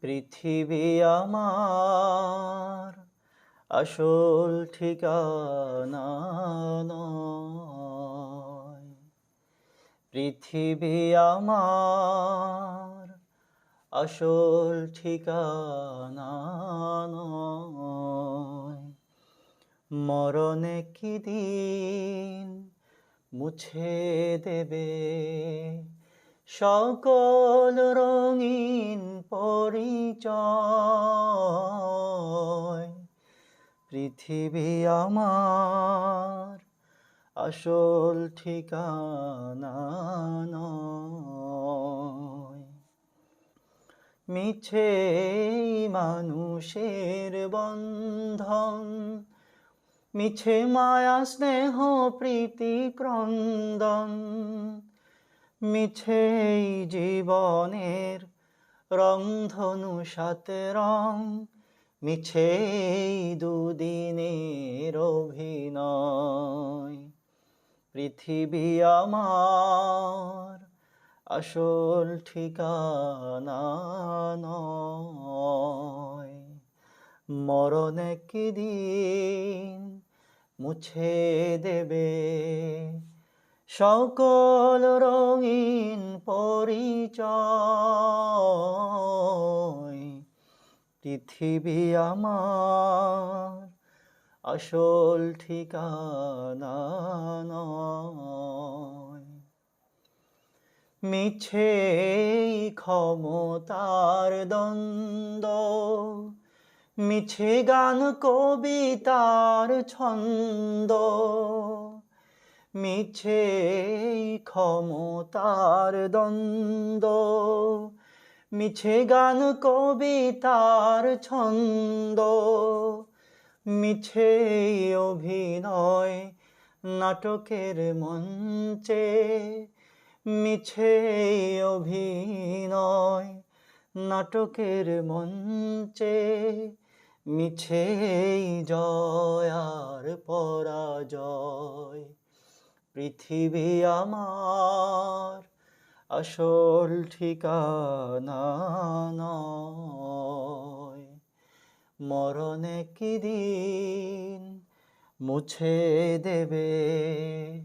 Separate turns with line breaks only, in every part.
পৃথিবী আমার আসল ঠিকানা নয়। পৃথিবী আমার আসল ঠিকানা নয়। মরণে কি দিন মুছে দেবে সকল রঙিন পরিচয়। পৃথিবী আমার আসল ঠিকানা নয়। মিছে মানুষের বন্ধন, মিছে মায়া স্নেহ প্রীতি ক্রন্দন, মিছে জীবনের রংধনু সাতে রং, মিছে দুদিনের অভিনয়। পৃথিবী আমার আসল ঠিকানা নয়। মরণে কি দিন মুছে দেবে সকল রঙিন পরিচয়। পৃথিবী আমার আসল ঠিকানা নয়। মিছে ক্ষমতার দ্বন্দ্ব, মিছে গান কবিতার ছন্দ, মিছে ক্ষমতার দ্বন্দ্ব, মিছে গান কবিতার ছন্দ, মিছে অভিনয় নাটকের মঞ্চে, মিছে অভিনয় নাটকের মঞ্চে, মিছে জয় আর পরাজয়। পৃথিবী আমার আসল ঠিকানা নয়। মরণে কি দিন মুছে দেবে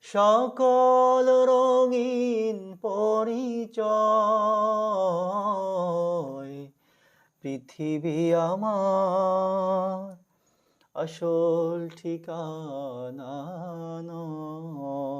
সকল রঙিন পরিচয়। পৃথিবী আমার আসল ঠিকানা নয়।